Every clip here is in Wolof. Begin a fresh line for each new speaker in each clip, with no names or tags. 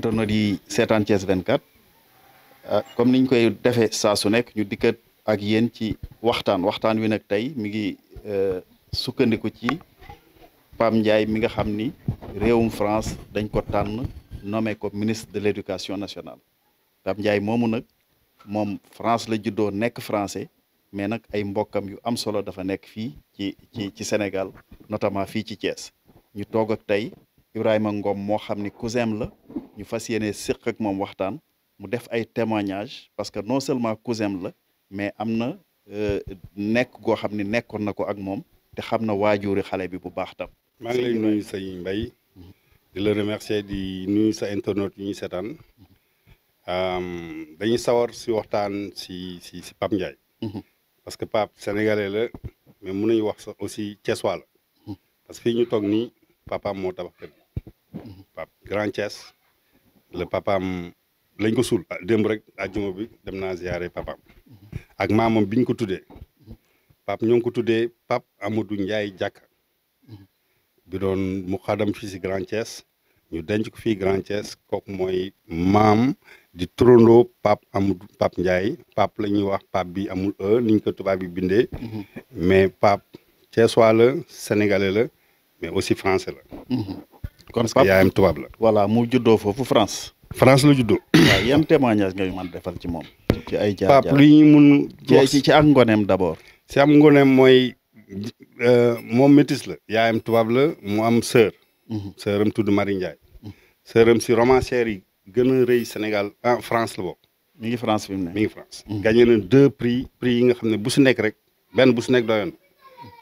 internet yi seetaan Thiès 24 comme niñ koy defee saa su nekk ñu dikkat ak yéen ci waxtaan wi nag tey mi ngi sukkandiku ci Pape Ndiaye mi nga xam ni réewum France dañ ko tànn nommé ko ministre de l'éducation nationale Pape Ndiaye moomu nag moom France la juddoo nekk français mais nag ay mbokkam yu am solo dafa nekk fii ci Sénégal notamment fii ci Thiès ñu toog ak tey Ibrahima Ngom moo xam ni cousin la ñu fas yéene séq ak moom waxtaan mu def ay témoignages parce que non seulement cousin la mais am na nekk goo xam ni nekkoon na ko ak moom te xam na waajuri xale bi bu baax tam.
maa ngi lay nuyu sëñ Mbaye di la remercier di nuyu sa internautes yi ñuy seetaan dañuy sawar si waxtaan si Pape Ndiaye. parce que Pape sénégalais la mais mun nañu wax sax aussi Thiessois la parce que fii ñu toog nii papaam moo tabax kër Pape Grand Thiès le papaam lañ ko suul démb rek àjjuma bi dem naa ziyaare papaam ak maamam bi ñu ko tuddee Pape ñoo ngi ko tuddee Pape Amadou Ndiaye Diaka bi doon mu xadam fii si Grand Thiès ñu denc ko fii Grand Thiès kooku mooy maam di turandoo Pape Ndiaye Pape la ñuy wax Pape bi amul niñ ko tubaab bi bindee mais Pape Thiessois la sénégalais la mais aussi français la
kon
parce que yaayam tubaab la
voilà mu juddoo foofu France
la juddoo
waaw yan témoignage nga mën defal ci moom ci ay jaar
Pape li ñu mun
ci ak ngoneem d'abord
si am ngoneem mooy moom métis la yaayam tubaab la mu am sœuram tudd Marie Ndiaye sœuram si romancière yi gën a rëy Sénégal France la bokk
mi ngi France fi mu ne
mi ngi France gagné na 2 prix yi nga xam ne bu si nekk rek benn bu si nekk doyoon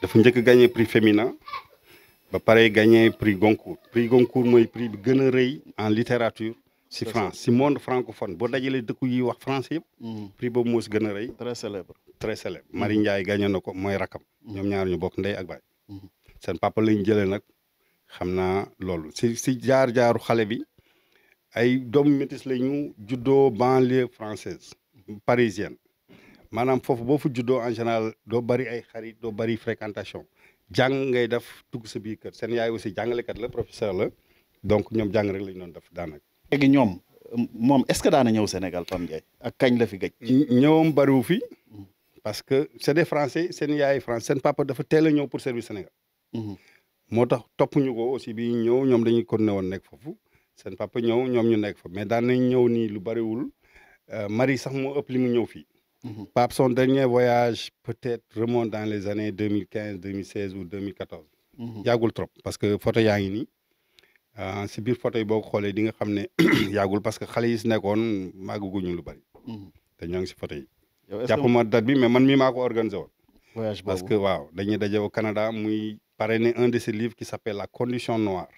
dafa njëkk gagné prix féminin ba pare gagné prix Goncourt mooy prix bi gën a rëy en littérature si France si monde francophone boo dajalee dëkku yi wax français yëpp prix boobu moo si gën a rëy très célèbre Marie Ndiaye gagné na ko mooy rakam ñoom ñaar ñu bokk ndey ak baay seen papa lañ jëlee nag xam naa loolu si jaar-jaaru xale bi ay doomu métis la ñu juddoo banlieue française parisienne maanaam foofu boo fa juddoo en général doo bari ay xarit doo bari fréquentation jàng ngay def dugg sa biir kër seen yaay aussi jàngalekat la professeur la donc ñoom jàng rek la ñu doon def daanaka.
léegi ñoom moom est-ce que daana ñëw Sénégal Pape Ndiaye ak kañ la fi gëj.
ñëwam bariwu fi parce que c'est des français seen yaay France seen papa dafa teel a ñëw pour service Sénégal. moo tax topp ñu ko aussi bi ñëw ñoom dañuy continuer woon nekk foofu seen papa ñëw ñoom ñu nekk fa mais daan nañ ñëw nii lu bariwul Marie sax moo ëpp li mu ñëw fii. Pape son dernier voyage peut-être remonte dans les années 2015 2016 ou 2014. yàggul trop parce que photo yaa ngi nii si biir photo yi boo ko xoolee di nga xam ne yàggul parce que xale yi si nekkoon màgguguñu lu bari. te ñoo ngi si photo yi. jàpp ma date bi mais man mii maa ko organisé woon.
voyage
parce que waaw dañuy daje au Canada muy parrainer un de ses livres qui s'appelle La Condition Noire.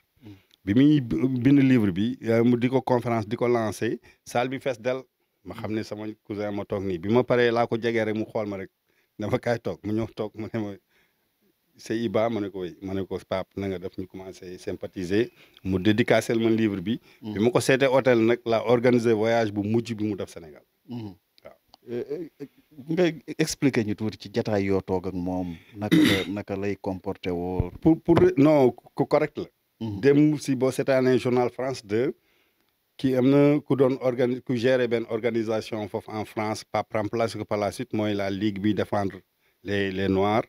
bi muy bind livre bi mu di ko conférence di ko lancé salle bi fees del ma xam ne sama cousin ma toog nii bi ma paree laa ko jegee rek mu xool ma rek dafa kaay toog mu ñëw toog mu ne ma c'est Iba ma ne ko oui ma ne ko Pape na nga def ñu commencé sympathiser mu dédicacé ma livre bi. bi ma ko seetee hôtel nag la organiser voyage bu mujj bi mu def Sénégal. waaw.
nga expliquer ñu tuuti ci jataay yoo toog ak moom naka lay comporté woo.
pour non ku correct la. dem si boo seetaanee journal France 2 ki am na ku doon ku gérer benn organisation foofu en France Pape remplacé ko par la suite mooy la ligue bi défendre les noirs.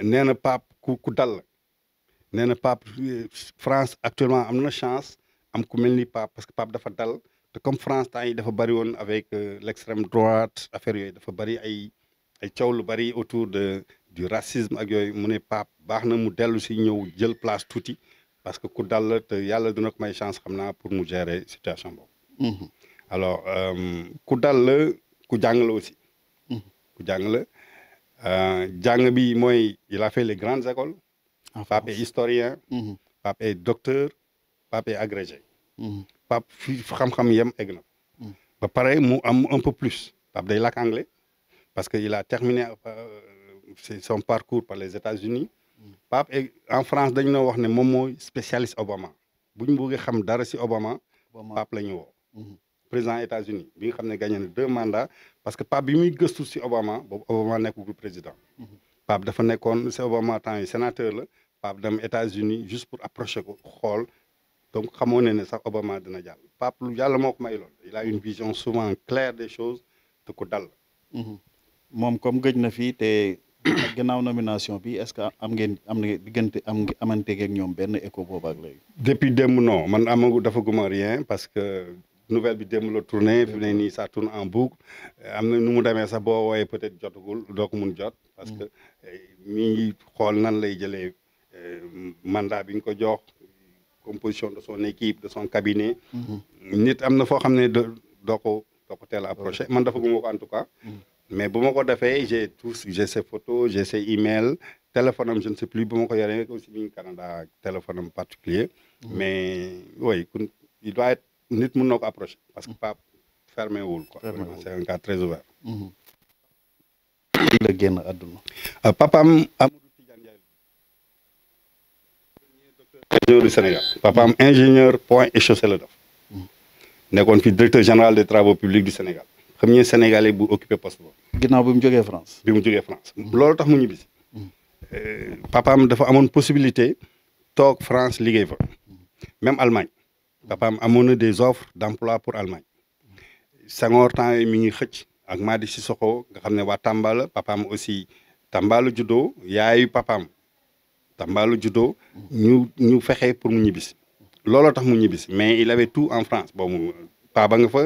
nee na Pape ku dal la nee na Pape France actuellement am na chance am ku mel ni Pape parce que Pape dafa dal te comme France temps yi dafa bari woon avec l'extrême droite affaire yooyu dafa bari ay coow lu bari autour du racisme ak yooyu mu ne Pape baax na mu dellu si ñëw jël place tuuti. parce que ku dal la te yàlla dina ko may chance xam naa pour mu gérer situation boobu. alors ku dal la ku jàng la aussi. ku jàng la jàng bi mooy il a fait les grandes écoles. Pape est historien. Pape est docteur. Pape est agrégé. Pape fi xam-xam yem egg na. ba pare mu am un peu plus. Pape day làkk anglais parce que il a terminé son parcours par les États-Unis Pape en France dañu wax ne moom mooy spécialiste Obama bu ñu bëggee xam dara si Obama Pape la ñu woo président États-Unis bi nga xam ne gagné na 2 mandats parce que Pape bi muy gëstu si Obama boobu Obama nekkul président Pape dafa nekkoon si Obama temps yi sénateur la Pape dem États-Unis juste pour approcher ko xool donc xamoo ne sax Obama dina jàll Pape lu yàlla moo ko may lool il a une vision souvent claire des choses te ko dal.
moom comme gëj na fii te gannaaw nomination bi est-ce que am na diggante amanteeg ak ñoom benn écho boobu ak léegi.
depuis démb non man dafa guma rien parce que nouvelle bi démb la tourné fi mu ne nii ça tourne en boucle am na nu mu demee sax boo wooyee peut-être jotagul doo ko mun jot. parce que mi ngi xool nan lay jëlee mandat bi ñu ko jox composition de son équipe de son cabinet. nit am na foo xam ne doo ko teel a approché man dafa guma ko en tout cas. mais bu ma ko defee j'ai ses photos j'ai ses emails téléphone am je ne sais plus bu ma ko yoree aussi mi ngi Canada téléphone am particulier mais oui il doit être nit mun na ko approcher parce que Pape fermé wul quoi. C'est un cas très ouvert.
la génn àdduna.
papaam Amadou Tidiane Ndiaye ingénieur du Sénégal. papaam ingénieur point et chaussée la def. nekkoon fi directeur général des travaux publics du Sénégal. premier Sénégalais bu occupé poste boobu.
ginnaaw bi mu jógee France.
loolu tax mu ñibbisi. papaam dafa amoon possibilité toog France liggéey fa. même Allemagne. papaam amoon na des offres d'emploi pour Allemagne. Senghor temps mi ngi xëcc ak Madi Sissoko nga xam ne waa Tamba la papaam aussi Tamba la juddoo yaayu papaam Tamba la juddoo ñu fexe pour mu ñibbisi. looloo tax mu ñibbisi mais il avait tout en France boobu papa nga fa.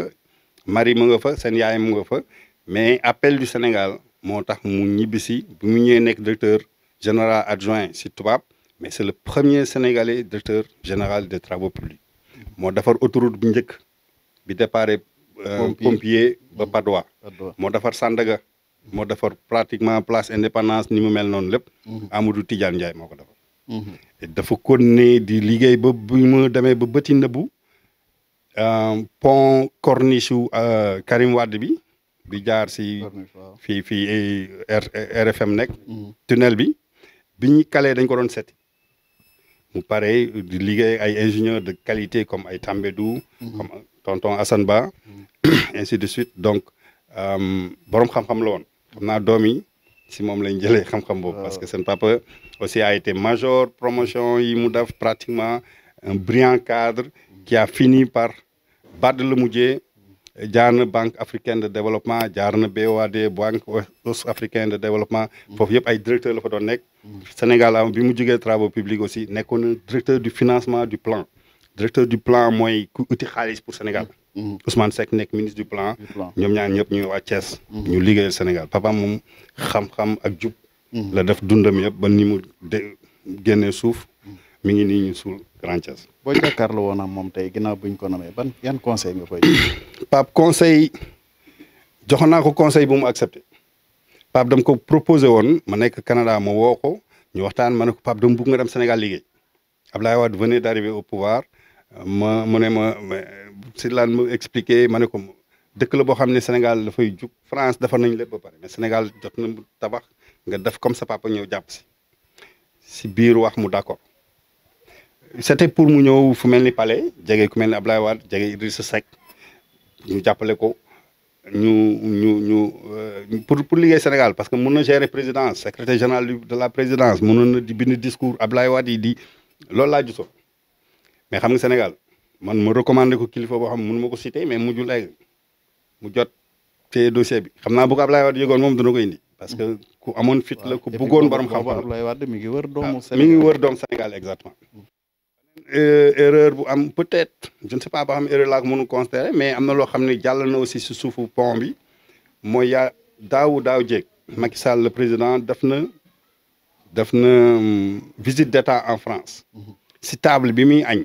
Marie mu nga fa seen yaay mu nga fa mais appel du Sénégal moo tax mu ñibbisi bi mu ñëwee nekk directeur général adjoint si tubaab mais c'est le premier Sénégalais directeur général des travaux publics moo defar autoroute bu njëkk bi déparé Pompier ba Padois moo defar Sandaga moo defar pratiquement place Indépendance ni mu mel noonu lépp Amadou Tidiane Ndiaye moo ko defar dafa continuer di liggéey ba bu mu demee ba bëti nëbbu pont corniche Karim Wade bi jaar si fii RFM nekk tunnel bi ñu kalee dañ ko doon seeti mu pare di liggéey ay ingénieurs de qualité comme ay Tambédou comme tonton Assane Ba ainsi de suite donc borom xam-xam la woon xam naa doom yi si moom lañ jëlee xam-xam boobu parce que seen papa aussi a été major promotion yi mu def pratiquement un brillant cadre qui a fini par BAD la mujjee jaar na banque africaine de développement jaar na BOAD banque ouest africaine de développement foofu yëpp ay directeur la fa doon nekk Sénégal am bi mu jógee travaux publics aussi nekkoon na directeur du financement du plan directeur du plan mooy ku uti xaalis pour Sénégal Ousmane Seck nekk ministre du plan ñoom ñaar ñëpp ñu waa Thiès ñu liggéeyal Sénégal papa moom xam-xam ak jub la def dundam yëpp ba ni mu génnee suuf mi ngi nii ñu suul Grand Thiès.
boo jàkkaarloo woon ak moom tey ginnaaw buñ ko namee yan conseil nga koy
Pape conseil joxoon naa ko conseil bu mu accepté Pape dama ko proposé woon ma nekk Canada ma woo ko ñu waxtaan ma ne ko Pape dama bëgg nga dem Sénégal liggéey Abdoulaye Wade venait d'arriver au pouvoir mu ne ma si laan ma expliqué ma ne ko dëkk la boo xam ne Sénégal dafay jug France defar nañ lépp ba pare mais Sénégal jot na tabax nga def comme sa papa ñëw jàpp si biir wax mu d'accord. C'était pour mu ñëw fu mel ni Palais jege ku mel ni Abdoulaye Wade jege Idrissa Seck ñu jàppale ko pour liggéey Sénégal parce que mun na gérer présidence secrétaire général de la présidence mënoon na di bind discours Abdoulaye Wade yi di loolu laa gisoon mais xam nga Sénégal man ma recommandé ko kilifa boo xam ne mënu ma ko citer mais mujjul egg mu jot te dossier bi xam naa bu ko Abdoulaye Wade yëgoon moom dana ko indi parce que ku amoon fit la ku bëggoon borom xam-xam
Abdoulaye Wade mi ngi wër doomu
Sénégal exactement. Erreur bu am peut-être je ne sais pas ba xam erreur laa ko mënu considérer mais am na loo xam ne jàll na aussi si suufu pont bi mooy daaw jéeg Macky Sall le président def na visite d'État en France si table bi muy añ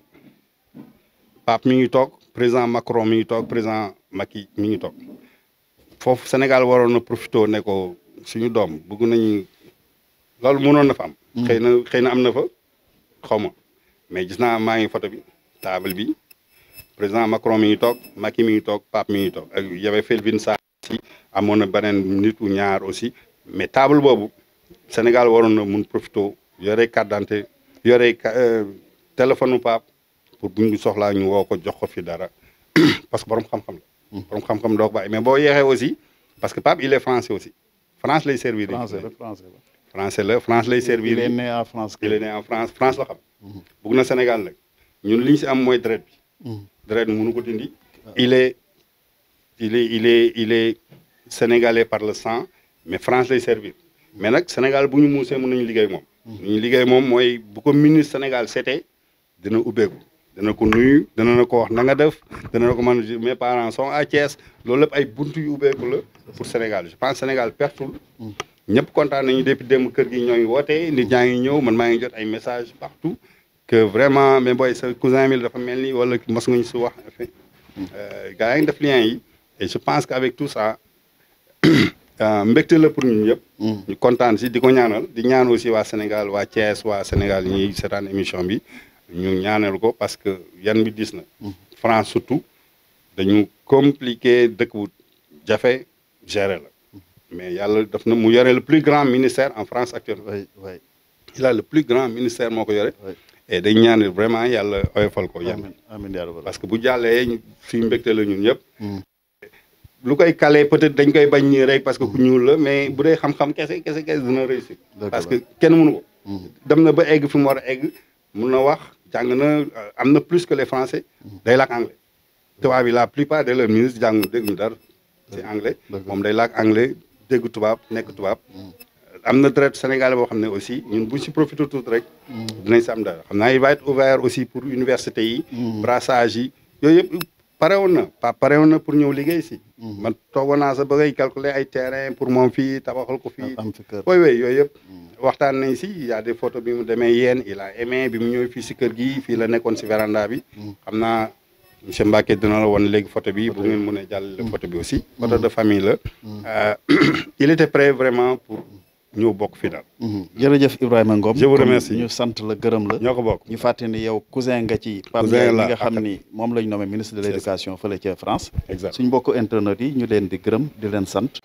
Pape mi ngi toog président Macron mi ngi toog président Macky mi ngi toog foofu Sénégal waroon na profité ne ko suñu doom bëgg nañu loolu mënoon na fa am xëy na am na fa xaw ma mais gis naa maa ngi photo bi table bi président Macron mi ngi toog Macky mi ngi toog Pape mi ngi toog ak y avait Felwine Sarr aussi amoon na beneen nit u ñaar aussi mais table boobu Sénégal waroon na mun profité yore carte d'identité yore téléphone u Pape pour bu ñu soxlaa ñu woo ko jox ko fi dara parce que borom xam-xam la. borom xam-xam doo ko bàyyi mais boo yeexee aussi parce que Pape il est français aussi France lay servir. France lay servir.
il est né en France.
France la xam. bëgg na Sénégal nag ñun li ñu si am mooy deret bi. deret mënu ko dindi. il est sénégalais par le sang mais France lay servir mais nag Sénégal bu ñu muusee mën nañu liggéey moom. ñu liggéey moom mooy bu ko ministre Sénégal seetee dina ubbeeku dana ko nuyu dana na ko wax na nga def dana na ko man mes parents sont à Thiès loolu lépp ay buntu yu ubbeeku la pour Sénégal je pense Sénégal pertul ñëpp kontaan nañu depuis démb kër gi ñoo ngi woote nit ñaa ngi ñëw man maa ngi jot ay messages partout que vraiment mais booy sa cousin mi dafa mel ni wala mos nga ñu si wax gars yi ngi def lien yi et je pense que avec tout ça mbégte la pour ñun ñëpp. ñu kontaan si di ko ñaanal di ñaan aussi waa Sénégal waa Thiès waa Sénégal ñuy seetaan émission bi ñu ñaanal ko parce que yan bi dis na. France surtout dañu compliqué dëkk bu jafe gérer la. mais yàlla daf na mu yore le plus grand ministère en France actuellement.
oui
il a le plus grand ministère moo ko yore. et dañ ñaan vraiment yàlla oyofal ko.
amiin
parce que bu jàllee suñu mbégte la ñun ñëpp. lu koy calé peut-être dañ koy bañ nii rek parce que ku ñuul la mais bu dee xam-xam kese dina réussir. parce que kenn mënu ko. dem na ba egg fi mu war a egg mun na wax jàng na am na plus que les français. day làkk anglais. tubaab yi la plupart de leurs ministres jàng dégguñu dara ci anglais. moom day làkk anglais dégg tubaab nekk tubaab. am na traite sénégalais boo xam ne aussi ñun buñ si profité tout rek. dinañ si am dara xam naa il va être ouvert aussi pour université yi. brassage yi yooyu yëpp. pare woon na pour ñëw liggéey si. man toogoon naa sax ba ngay calculer ay terrain pour moom fii tabaxal ko fii. oui yooyu yëpp. waxtaan nañ si y a des photos bi mu demee yéen il a aimé bi mu ñëw fii si kër gi fii la nekkoon si véranda bi. xam naa monsieur Mbacké dina la woon léegi photo bi bu ngeen mën a jàllale photo bi aussi. photo de famille la. il était prêt vraiment pour ñëw bokk fii daal.
jërëjëf Ibrahima Ngom.
je vous remercie
ñu sant la gërëm la.
ñoo ko bokk
ñu fàttali ni yow cousin nga ci. Pape Ndiaye mi nga xam ni moom lañ nommé ministre de l' éducation fële ca France.
exact
suñ mbokku internet yi ñu leen di gërëm di leen sant.